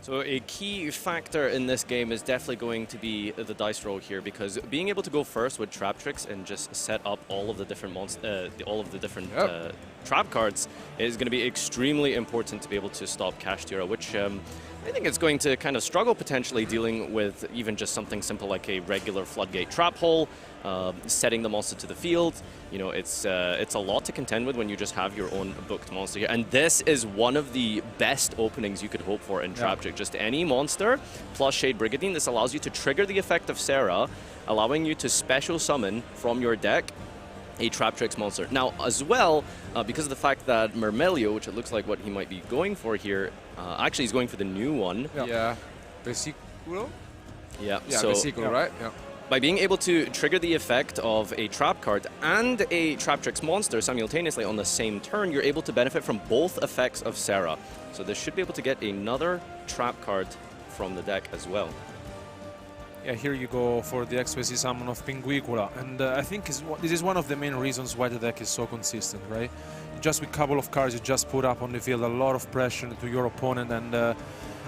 So a key factor in this game is definitely going to be the dice roll here, because being able to go first with TrapTrix and just set up all of the different trap cards is going to be extremely important to be able to stop Kashtira, which I think it's going to kind of struggle potentially dealing with even just something simple like a regular floodgate trap hole, setting the monster to the field. You know, it's a lot to contend with when you just have your own booked monster here. And this is one of the best openings you could hope for in TrapTrix. Just any monster plus Shade Brigandine. This allows you to trigger the effect of Sarah, allowing you to special summon from your deck a TrapTrix monster. Now, as well, because of the fact that Mermelio, which it looks like what he might be going for here, actually he's going for the new one. Yeah. Vesiculo? Yeah, so, Vesiculo, right? Yeah. By being able to trigger the effect of a trap card and a TrapTrix monster simultaneously on the same turn, you're able to benefit from both effects of Sarah. So this should be able to get another trap card from the deck as well. Yeah, here you go for the XYZ summon of Pinguicula, and I think this is one of the main reasons why the deck is so consistent, right? Just with a couple of cards you just put up on the field a lot of pressure to your opponent, and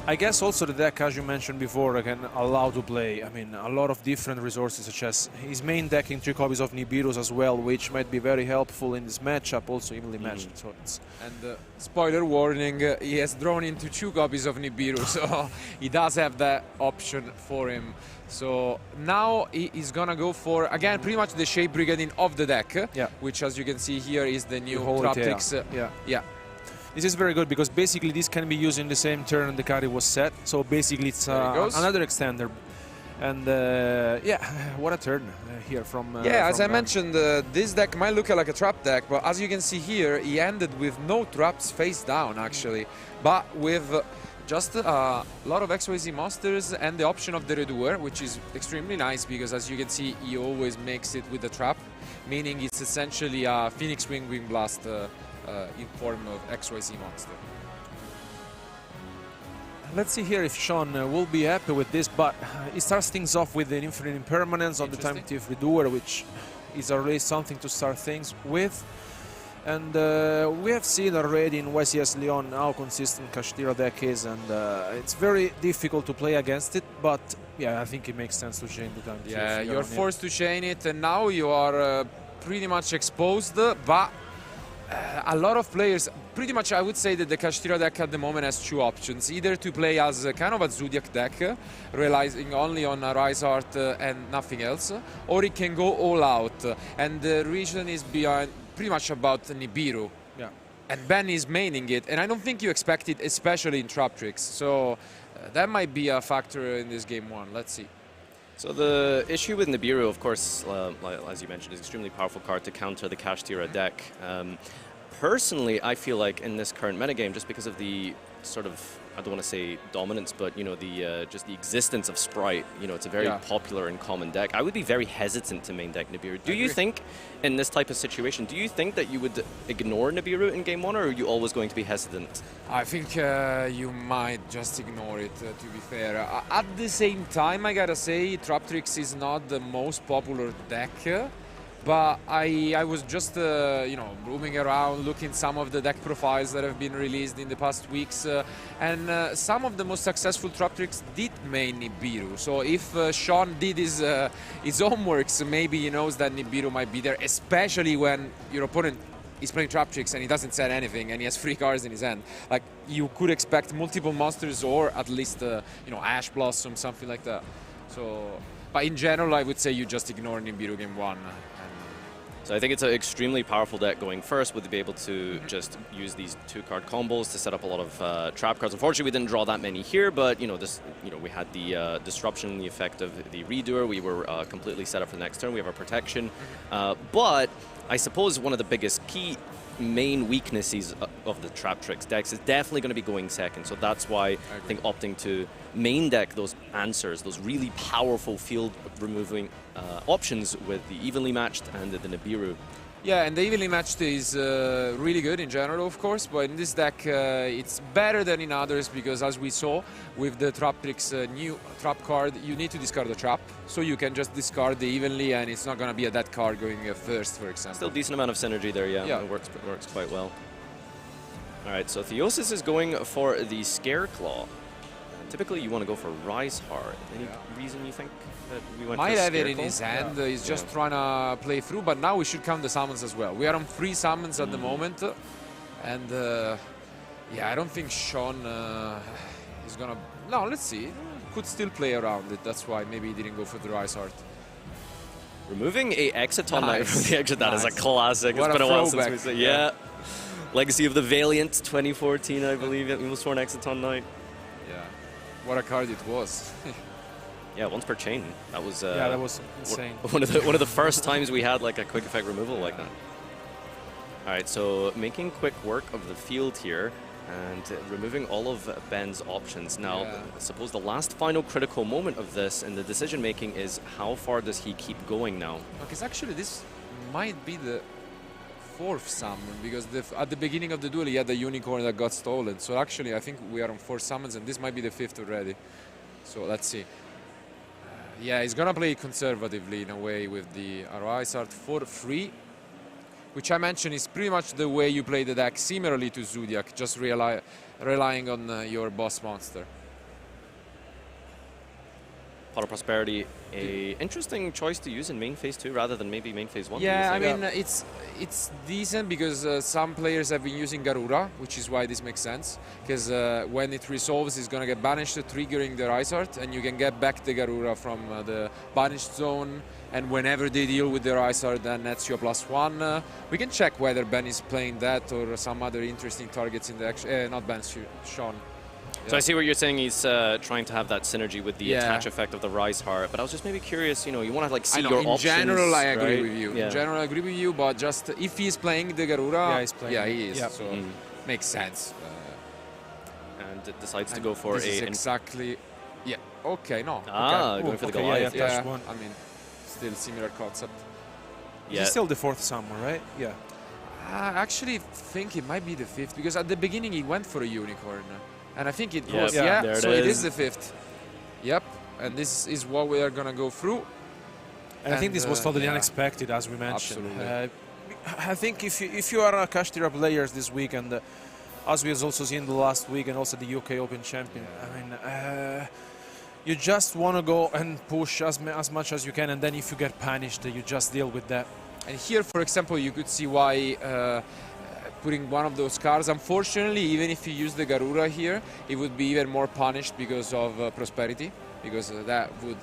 I guess also the deck, as you mentioned before, can allow to play, I mean, a lot of different resources, such as his main decking 3 copies of Nibiru's as well, which might be very helpful in this matchup, also evenly matched. So it's and spoiler warning, he has drawn into 2 copies of Nibiru, so he does have that option for him. So now he is gonna go for, again, pretty much the Shade Brigandine of the deck, which, as you can see here, is the new TrapTrix. Yeah. This is very good because basically this can be used in the same turn the card was set. So basically it's another extender. And yeah, what a turn here from as I mentioned, this deck might look like a trap deck, but as you can see here, he ended with no traps face down actually, but with just a lot of XYZ monsters and the option of the Redoer, which is extremely nice because, as you can see, he always makes it with the trap, meaning it's essentially a Phoenix Wing Wing Blast in form of XYZ monster. Let's see here if Shawn will be happy with this, but he starts things off with an Infinite Impermanence on the Time Thief Redoer, which is already something to start things with. And we have seen already in YCS Lyon how consistent Kashtira deck is, and it's very difficult to play against it, but yeah, I think it makes sense to chain the Time Thief. Yeah, you're forced to chain it, and now you are pretty much exposed, but a lot of players, pretty much I would say that the Kashtira deck at the moment has 2 options. Either to play as a kind of a Zodiac deck, relying only on a Rise Art and nothing else, or it can go all out. And the reason is pretty much about Nibiru. Yeah. And Ben is maining it, and I don't think you expect it, especially in TrapTrix. So that might be a factor in this game 1. Let's see. So the issue with Nibiru, of course, as you mentioned, is an extremely powerful card to counter the Kashtira deck. Personally, I feel like in this current metagame, just because of the sort of, I don't want to say dominance, but you know, the just the existence of Sprite, you know, it's a very popular and common deck. I would be very hesitant to main deck Nibiru. Do you think, in this type of situation, do you think that you would ignore Nibiru in game 1, or are you always going to be hesitant? I think you might just ignore it, to be fair. At the same time, I gotta say, TrapTrix is not the most popular deck. But I was just, you know, roaming around, looking some of the deck profiles that have been released in the past weeks, and some of the most successful TrapTrix did main Nibiru. So if Shawn did his homeworks, maybe he knows that Nibiru might be there, especially when your opponent is playing TrapTrix and he doesn't set anything and he has 3 cards in his hand. Like, you could expect multiple monsters or at least, you know, Ash Blossom, something like that. So, but in general, I would say you just ignore Nibiru game 1. So I think it's an extremely powerful deck going first, with be able to just use these 2-card combos to set up a lot of trap cards. Unfortunately, we didn't draw that many here, but you know, we had the disruption, the effect of the Redoer. We were completely set up for the next turn. We have our protection, but I suppose one of the biggest key main weaknesses of the TrapTrix decks is definitely going to be going second. So that's why I think opting to main deck those answers, those really powerful field removing options with the evenly matched and the Nibiru. Yeah, and the evenly matched is really good in general, of course, but in this deck it's better than in others because, as we saw with the TrapTrix new trap card, you need to discard the trap, so you can just discard the evenly and it's not going to be a dead card going first, for example. Still decent amount of synergy there, yeah. It works quite well. All right, so Theosis is going for the Scareclaw. Typically, you want to go for Rise Heart. Any reason you think that we went Might for have it in Scarecrow? his hand. He's just trying to play through, but now we should count the summons as well. We are on 3 summons at the moment, and yeah, I don't think Shawn is gonna. No, let's see. Could still play around it. That's why maybe he didn't go for the Rise Heart. Removing a Exciton Knight from the exit, that is a Nice. classic. What It's been a a while since we throwback. said, yeah. Legacy of the Valiant 2014, I believe. It was for an Exciton Knight. Yeah, what a card it was. Yeah, once per chain. That was yeah, that was insane. one of the first times we had like a quick effect removal like that. All right, so making quick work of the field here and removing all of Ben's options. Now, I suppose the last final critical moment of this and the decision making is how far does he keep going now? Because actually this might be the 4th summon, because at the beginning of the duel he had the unicorn that got stolen. So actually I think we are on 4 summons and this might be the 5th already. So let's see. Yeah, he's gonna play conservatively in a way with the Rise Art for free, which I mentioned is pretty much the way you play the deck, similarly to Zodiac, just relying on your boss monster. Pot of Prosperity, a interesting choice to use in main phase 2 rather than maybe main phase 1. Yeah, I mean, it's decent because some players have been using Garura, which is why this makes sense. Because when it resolves, it's going to get banished, triggering the Rise Art, and you can get back the Garura from the banished zone. And whenever they deal with the Rise Art, then that's your +1. We can check whether Ben is playing that or some other interesting targets in the action. Not Ben, Shawn. So I see what you're saying. He's trying to have that synergy with the attach effect of the Rise Heart. But I was just maybe curious, you know, you want to like see your options. In general, I agree right? with you. Yeah. In general, I agree with you. But just if he's playing the Garura, Yeah, he's playing. Yeah, he is. Yep. So makes sense. And it decides to go for this is exactly. Yeah. Okay. No. going for the Goliath. Yeah, Yeah. one. I mean, still similar concept. He's still the 4th summon, right? Yeah. I actually think it might be the 5th because at the beginning he went for a unicorn, and I think it was there so it it is is the 5th. Yep, and this is what we are gonna go through. And I think this was totally unexpected, as we mentioned. Absolutely. I think if you are a Kashtira players this week, and as we have also seen the last week, and also the UK Open champion, I mean, you just want to go and push as much as you can, and then if you get punished, you just deal with that. And here, for example, you could see why putting one of those cards, unfortunately, even if you use the Garura here, it would be even more punished because of Prosperity, because that would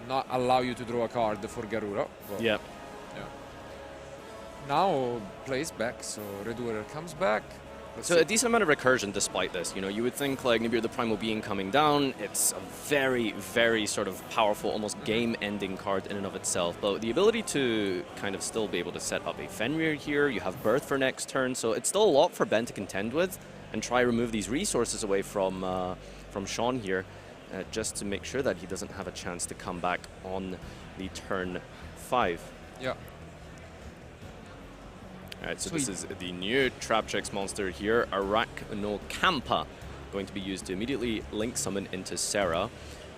not allow you to draw a card for Garura. Well, Yeah. Now plays back, so Redurer comes back. So a decent amount of recursion despite this. You know, you would think like maybe the Primal Being coming down, it's a very, very sort of powerful, almost game-ending card in and of itself. But the ability to kind of still be able to set up a Fenrir here, you have Birth for next turn, so it's still a lot for Ben to contend with and try remove these resources away from Shawn here, just to make sure that he doesn't have a chance to come back on the turn 5. Yeah. Alright, so this is the new TrapTrix monster here, Acompanhe, going to be used to immediately link summon into Sarah.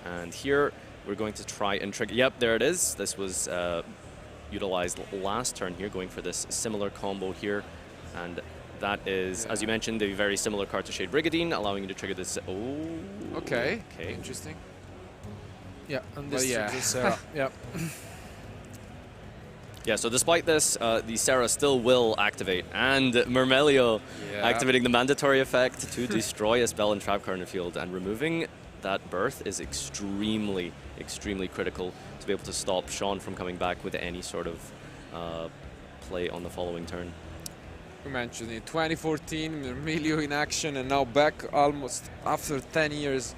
And here we're going to try and trigger. Yep, there it is. This was utilized last turn here, going for this similar combo here. And that is, as you mentioned, a very similar card to Shade Brigadine, allowing you to trigger this. Oh, okay. Interesting. Yeah, and this yeah. triggers Sarah. Yeah. Yeah, so despite this, the Sarah still will activate, and Mermelio activating the mandatory effect to destroy a spell and trap card in the field, and removing that Birth is extremely, extremely critical to be able to stop Shawn from coming back with any sort of play on the following turn. We mentioned it, 2014, Mermelio in action, and now back almost after 10 years.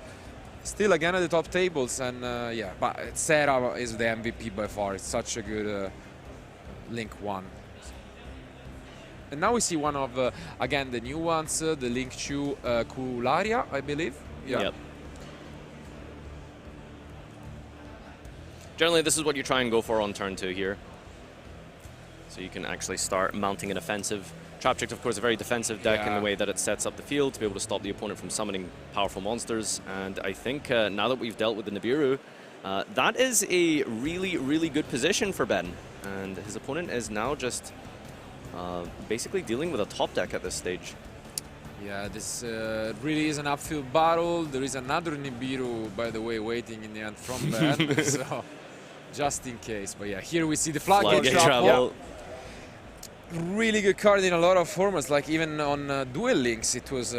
Still again at the top tables, and yeah, but Sarah is the MVP by far. It's such a good Link 1. And now we see one of, again, the new ones, the Link 2 Kularia, I believe. Yeah. Yep. Generally, this is what you try and go for on turn 2 here. So you can actually start mounting an offensive. TrapTrix, of course, a very defensive deck in the way that it sets up the field to be able to stop the opponent from summoning powerful monsters. And I think now that we've dealt with the Nibiru, that is a really, really good position for Ben. And his opponent is now just basically dealing with a top deck at this stage. Yeah, this really is an upfield battle. There is another Nibiru, by the way, waiting in the end from Ben, so just in case. But yeah, here we see the floodgate travel. Really good card in a lot of formats, like even on Duel Links it was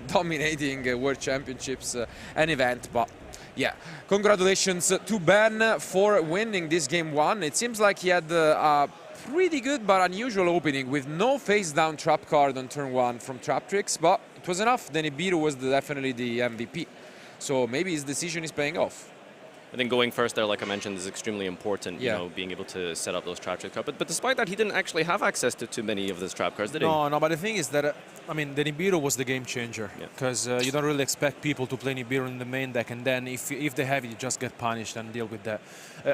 dominating World Championships an event. But yeah, congratulations to Ben for winning this game 1. It seems like he had a pretty good but unusual opening with no face down trap card on turn 1 from TrapTrix, but it was enough. Then Nibiru was definitely the MVP, so maybe his decision is paying off. I think going first there, like I mentioned, is extremely important, you know, being able to set up those TrapTrix cards. But despite that, he didn't actually have access to too many of those trap cards, did he? No, but the thing is that, I mean, the Nibiru was the game changer. Because you don't really expect people to play Nibiru in the main deck, and then if they have it, you just get punished and deal with that.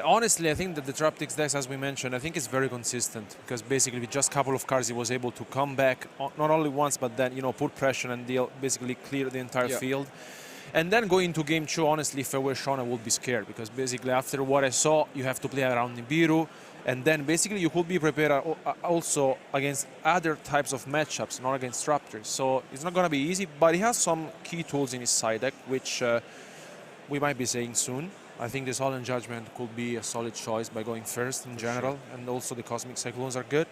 Honestly, I think that the TrapTrix decks, as we mentioned, I think it's very consistent. Because basically with just a couple of cards, he was able to come back, not only once, but then, you know, put pressure and deal, basically clear the entire field. And then going into game 2, honestly, if I were Shawn, I would be scared, because basically after what I saw, you have to play around Nibiru, and then basically you could be prepared also against other types of matchups, not against TrapTrix. So it's not going to be easy, but he has some key tools in his side deck, which we might be saying soon. I think the Solemn Judgment could be a solid choice by going first in general, and also the Cosmic Cyclones are good.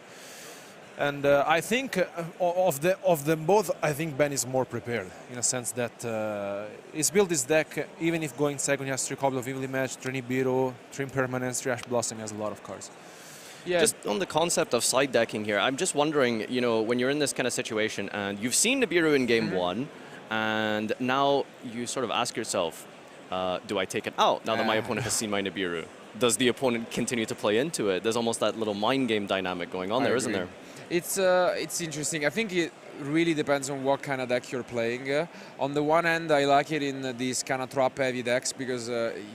And I think of them both, I think Ben is more prepared in a sense that he's built his deck. Even if going second, he has 3 Cobble of Evilly Match, 3 Nibiru, 3 Impermanence, 3 Ash Blossom. He has a lot of cards. Yeah. Just on the concept of side decking here, I'm just wondering, you know, when you're in this kind of situation and you've seen Nibiru in game 1, and now you sort of ask yourself, do I take it out now that my opponent has seen my Nibiru? Does the opponent continue to play into it? There's almost that little mind game dynamic going on there, isn't there? It's interesting. I think it really depends on what kind of deck you're playing. On the one hand, I like it in these kind of trap heavy decks because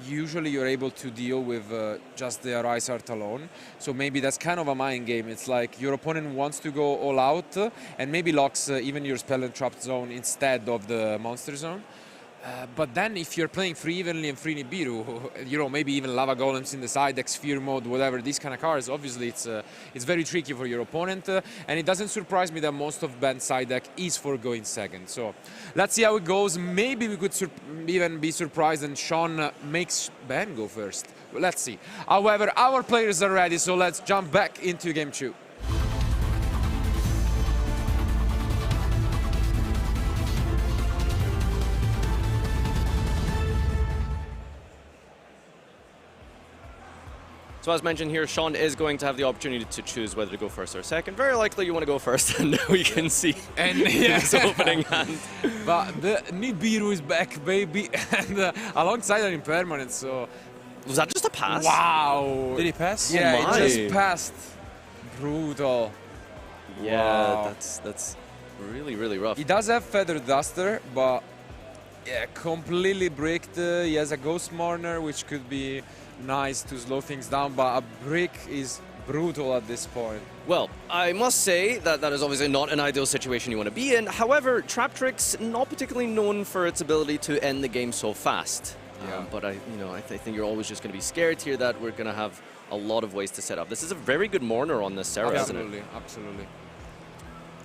usually you're able to deal with just the Arise Art alone. So maybe that's kind of a mind game. It's like your opponent wants to go all out and maybe locks even your spell and trap zone instead of the monster zone. But then if you're playing free evenly and free Nibiru, you know, maybe even Lava Golems in the side deck, Sphere Mode, whatever, these kind of cards, obviously it's very tricky for your opponent. And it doesn't surprise me that most of Ben's side deck is for going second. So let's see how it goes. Maybe we could even be surprised and Shawn makes Ben go first. Let's see. However, our players are ready, so let's jump back into game 2. So as mentioned here, Shawn is going to have the opportunity to choose whether to go first or second. Very likely you want to go first, and we can see his opening hand. But the Nibiru is back, baby, and alongside an Impermanence, so... Was that just a pass? Wow! Did he pass? Yeah, it just passed. Brutal. Yeah, wow. that's really, really rough. He does have Feather Duster, but yeah, completely bricked. He has a Ghost Mourner, which could be nice to slow things down, but a brick is brutal at this point. Well, I must say that that is obviously not an ideal situation you want to be in. However, TrapTrix not particularly known for its ability to end the game so fast. Yeah. But I think you're always just going to be scared here that we're going to have a lot of ways to set up. This is a very good Mourner on this Sarah, isn't it? Absolutely.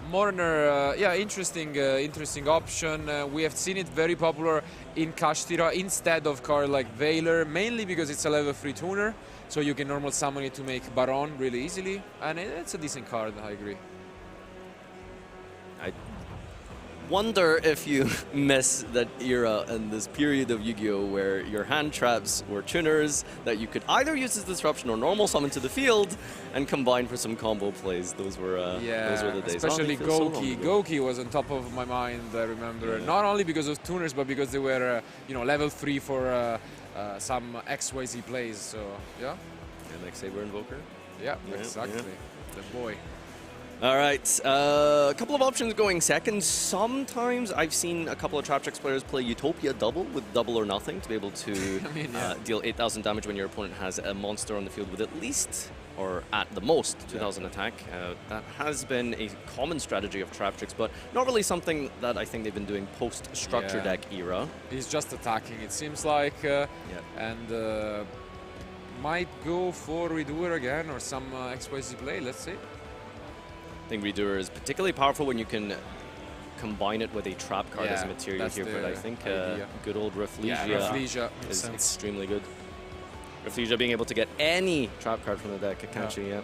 Mourner, yeah, interesting option. We have seen it very popular in Kashtira instead of card like Veiler, mainly because it's a level 3 tuner, so you can normal summon it to make Baron really easily, and it's a decent card, I agree. I wonder if you miss that era and this period of Yu-Gi-Oh! Where your hand traps were tuners that you could either use as disruption or normal summon to the field and combine for some combo plays. Those were the days. Especially Goki. Goki was on top of my mind, I remember. Yeah. Not only because of tuners, but because they were level 3 for some XYZ plays. So yeah. And like Saber Invoker. Yeah, exactly. The boy. All right, a couple of options going second. Sometimes I've seen a couple of TrapTrix players play Utopia double with double or nothing to be able to deal 8,000 damage when your opponent has a monster on the field with at least, or at the most, 2,000 attack. That has been a common strategy of TrapTrix, but not really something that I think they've been doing post-structure deck era. He's just attacking, it seems like, and might go for Redoer again or some XYZ play, let's see. I think Redoer is particularly powerful when you can combine it with a trap card as a material here, but I think good old Rafflesia is extremely good. Rafflesia being able to get any trap card from the deck, Akanchi,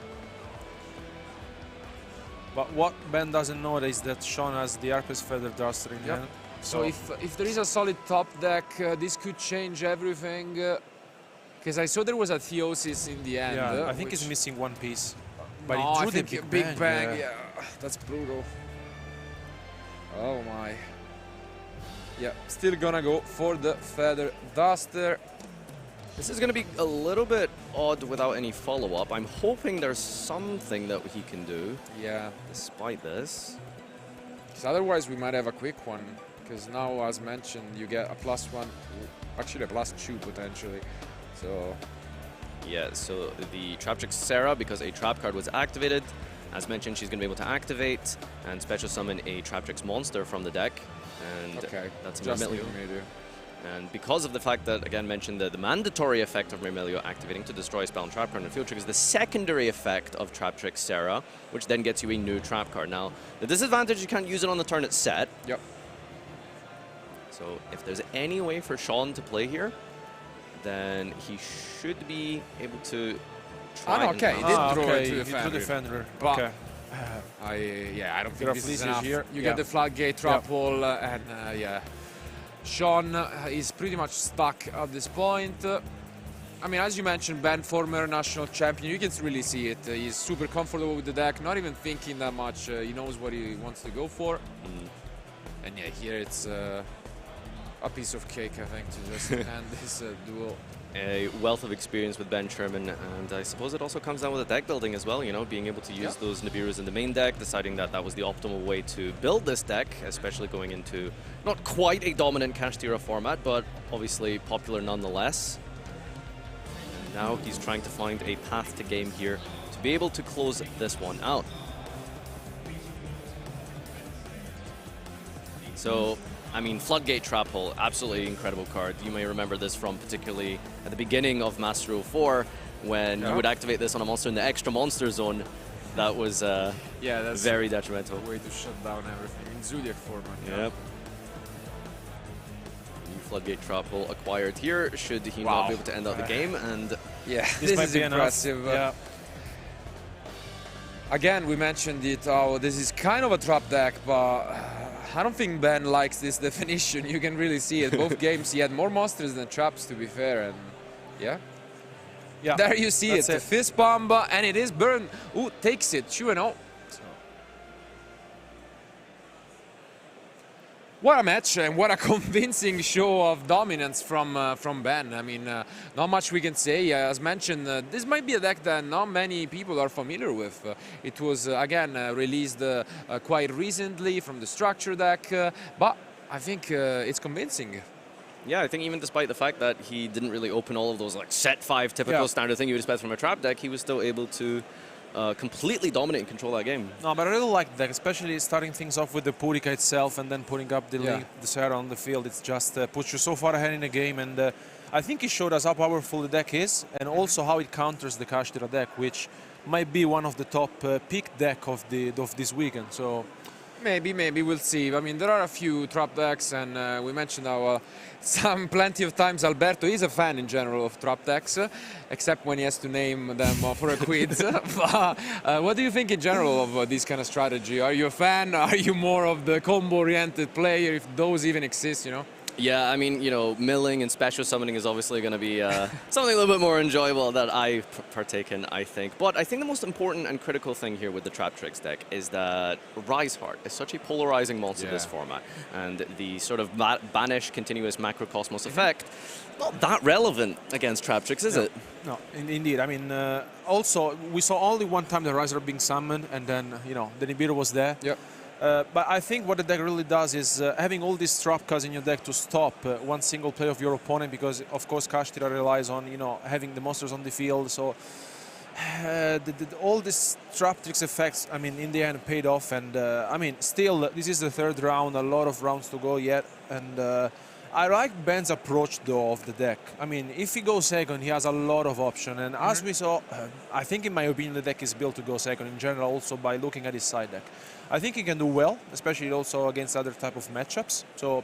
But what Ben doesn't know is that Shawn has the Arpes Feather Duster in hand. So if there is a solid top deck, this could change everything. Because I saw there was a Theosis in the end. Yeah, I think he's missing one piece. But no, he I think drew the Big Bang, that's brutal. Oh my. Yeah, still gonna go for the Feather Duster. This is going to be a little bit odd without any follow-up. I'm hoping there's something that he can do. Yeah. Despite this. Because otherwise we might have a quick one. Because now, as mentioned, you get a +1, actually a +2 potentially. So. Yeah, so the TrapTrix Sarah, because a trap card was activated, as mentioned, she's going to be able to activate and special summon a TrapTrix monster from the deck. And that's a Myrmilio. And because of the fact that, again, mentioned the mandatory effect of Myrmilio activating to destroy a spell and trap card on the field triggers the secondary effect of TrapTrix Sarah, which then gets you a new trap card. Now, the disadvantage, you can't use it on the turn it's set. Yep. So if there's any way for Shawn to play here, then he should be able to try. He did draw it to the Defender. But I don't think this is enough. Here. You get the floodgate trap wall, and Shawn is pretty much stuck at this point. I mean, as you mentioned, Ben, former national champion, you can really see it. He's super comfortable with the deck, not even thinking that much. He knows what he wants to go for. And yeah, here it's a piece of cake, I think, to just end this duel. A wealth of experience with Ben Sherman, and I suppose it also comes down with the deck building as well, you know, being able to use those Nibiru's in the main deck, deciding that that was the optimal way to build this deck, especially going into not quite a dominant Kashtira format, but obviously popular nonetheless. And now he's trying to find a path to game here to be able to close this one out. So, I mean, Floodgate Trap Hole, absolutely incredible card. You may remember this from particularly at the beginning of Master 04, when you would activate this on a monster in the extra monster zone. That was that's very detrimental. A way to shut down everything in Zodiac format. Yep. New Floodgate Trap Hole acquired here, should he not be able to end out the game. And this might is be impressive. Again, we mentioned it, this is kind of a trap deck, but I don't think Ben likes this definition. You can really see it. Both games he had more monsters than traps, to be fair, and there you see it. Fist bomb, and it is burn. Ooh, takes it, 2-0. What a match, and what a convincing show of dominance from Ben. I mean, not much we can say. As mentioned, this might be a deck that not many people are familiar with. It was, again, released quite recently from the structure deck, but I think it's convincing. Yeah, I think even despite the fact that he didn't really open all of those like set 5 typical standard thing you would expect from a trap deck, he was still able to completely dominate and control that game. No, but I really like that, especially starting things off with the Purica itself and then putting up the link, the Sarah on the field. It's just puts you so far ahead in the game, and I think he showed us how powerful the deck is, and also how it counters the Kashtira deck, which might be one of the top pick deck of this weekend. So maybe we'll see. I mean, there are a few trap decks, and we mentioned how plenty of times Alberto is a fan in general of trap decks, except when he has to name them for a quiz. But, what do you think in general of this kind of strategy? Are you a fan? Are you more of the combo-oriented player, if those even exist, you know? Yeah, I mean, you know, milling and special summoning is obviously going to be something a little bit more enjoyable that I partake in, I think. But I think the most important and critical thing here with the TrapTrix deck is that Rise Heart is such a polarizing monster this format. And the sort of banish continuous macrocosmos effect, not that relevant against TrapTrix, is it? No, indeed. I mean, also, we saw only one time the Rise Heart being summoned, and then, you know, the Nibiru was there. Yep. But I think what the deck really does is having all these trap cards in your deck to stop one single play of your opponent, because of course Kashtira relies on, you know, having the monsters on the field. So all these TrapTrix effects, I mean, in the end paid off. And I mean, still, this is the third round, a lot of rounds to go yet. And I like Ben's approach, though, of the deck. I mean, if he goes second, he has a lot of options. And as we saw, I think, in my opinion, the deck is built to go second in general, also by looking at his side deck. I think he can do well, especially also against other type of matchups. So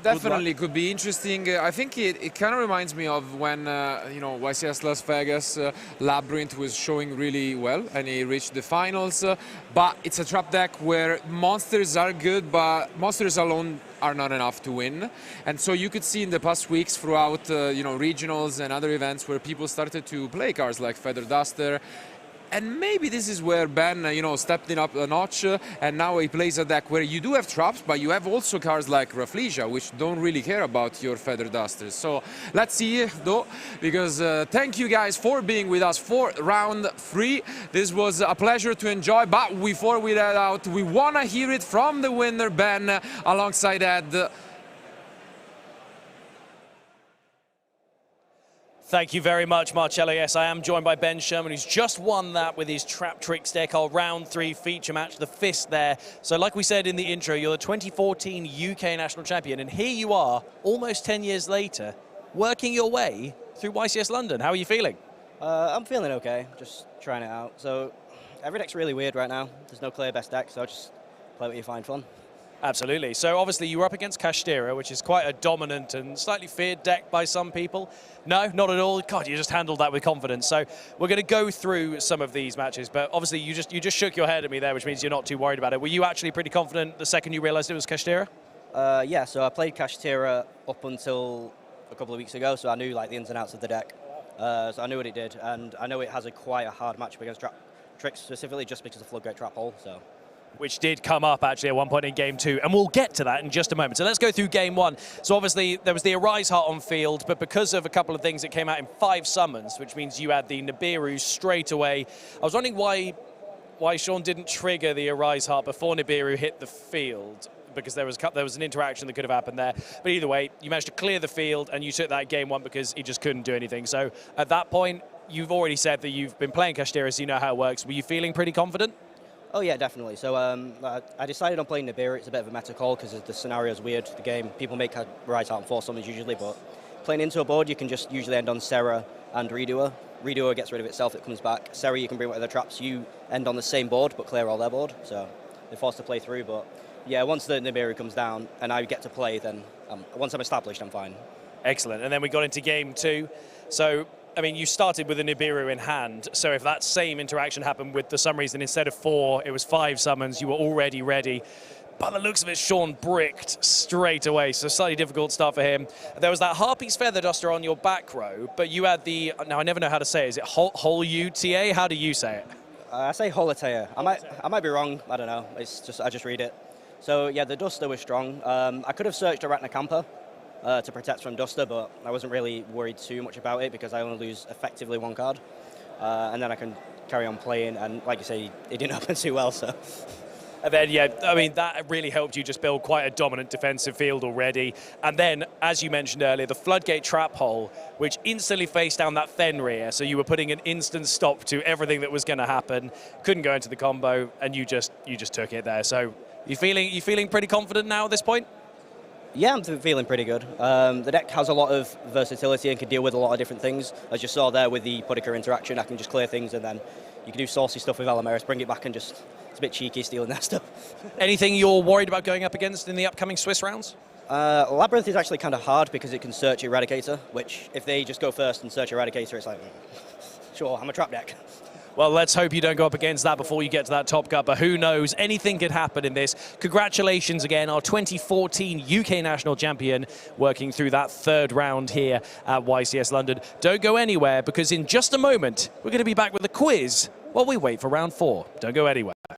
definitely could be interesting. I think it kind of reminds me of when you know, YCS Las Vegas Labyrinth was showing really well and he reached the finals. But it's a trap deck where monsters are good, but monsters alone are not enough to win. And so you could see in the past weeks throughout you know, regionals and other events where people started to play cards like Feather Duster. And maybe this is where Ben, you know, stepped it up a notch, and now he plays a deck where you do have traps, but you have also cards like Rafflesia, which don't really care about your Feather Dusters. So let's see, though, because thank you guys for being with us for round 3. This was a pleasure to enjoy, but before we head out, we want to hear it from the winner, Ben, alongside Ed. Thank you very much, Marcello. Yes, I am joined by Ben Sherman, who's just won that with his TrapTrix deck, our round 3 feature match, the fist there. So like we said in the intro, you're the 2014 UK national champion, and here you are, almost 10 years later, working your way through YCS London. How are you feeling? I'm feeling okay, just trying it out. So every deck's really weird right now. There's no clear best deck, so just play what you find fun. Absolutely. So obviously you were up against Kashtira, which is quite a dominant and slightly feared deck by some people. No, not at all. God, you just handled that with confidence. So we're going to go through some of these matches, but obviously you just shook your head at me there, which means you're not too worried about it. Were you actually pretty confident the second you realized it was Kashtira? Yeah, so I played Kashtira up until a couple of weeks ago, so I knew like the ins and outs of the deck. So I knew what it did, and I know it has quite a hard matchup against TrapTrix specifically just because of Floodgate Trap Hole. So. Which did come up actually at one point in game 2, and we'll get to that in just a moment. So let's go through game 1. So obviously there was the Arise Heart on field, but because of a couple of things, it came out in 5 summons, which means you had the Nibiru straight away. I was wondering why Shawn didn't trigger the Arise Heart before Nibiru hit the field, because there was an interaction that could have happened there. But either way, you managed to clear the field, and you took that game 1 because he just couldn't do anything. So at that point, you've already said that you've been playing Kashtira, so you know how it works. Were you feeling pretty confident? Oh yeah, definitely. So I decided on playing Nibiru. It's a bit of a meta call because the scenario's weird. The game, people make a Rise Out and 4 summons usually, but playing into a board, you can just usually end on Serra and Redoer. Redoer gets rid of itself, it comes back. Serra, you can bring with the traps. You end on the same board, but clear all their board. So they're forced to play through. But yeah, once the Nibiru comes down and I get to play, then once I'm established, I'm fine. Excellent. And then we got into game 2. So I mean, you started with a Nibiru in hand, so if that same interaction happened with, for some reason, instead of 4, it was 5 summons, you were already ready. By the looks of it, Shawn bricked straight away, so slightly difficult start for him. There was that Harpy's Feather Duster on your back row, but you had the, now I never know how to say it, is it Holutea? How do you say it? I say Holutea. I might be wrong, I don't know, it's just, I just read it. So yeah, the Duster was strong. I could have searched Arachnacampa to protect from Duster, but I wasn't really worried too much about it because I only lose effectively 1 card. And then I can carry on playing, and like you say, it didn't happen too well, so. And then, yeah, I mean, that really helped you just build quite a dominant defensive field already. And then, as you mentioned earlier, the Floodgate Trap Hole, which instantly faced down that Fenrir, so you were putting an instant stop to everything that was going to happen. Couldn't go into the combo, and you just took it there. So, you feeling pretty confident now at this point? Yeah, I'm feeling pretty good. The deck has a lot of versatility and can deal with a lot of different things. As you saw there with the Pudica interaction, I can just clear things, and then you can do saucy stuff with Alameris, bring it back, and just, it's a bit cheeky stealing that stuff. Anything you're worried about going up against in the upcoming Swiss rounds? Labyrinth is actually kind of hard because it can search Eradicator, which if they just go first and search Eradicator, it's like, sure, I'm a trap deck. Well, let's hope you don't go up against that before you get to that top cut, but who knows, anything could happen in this. Congratulations again, our 2014 UK national champion, working through that 3rd round here at YCS London. Don't go anywhere, because in just a moment, we're going to be back with a quiz while we wait for round 4. Don't go anywhere.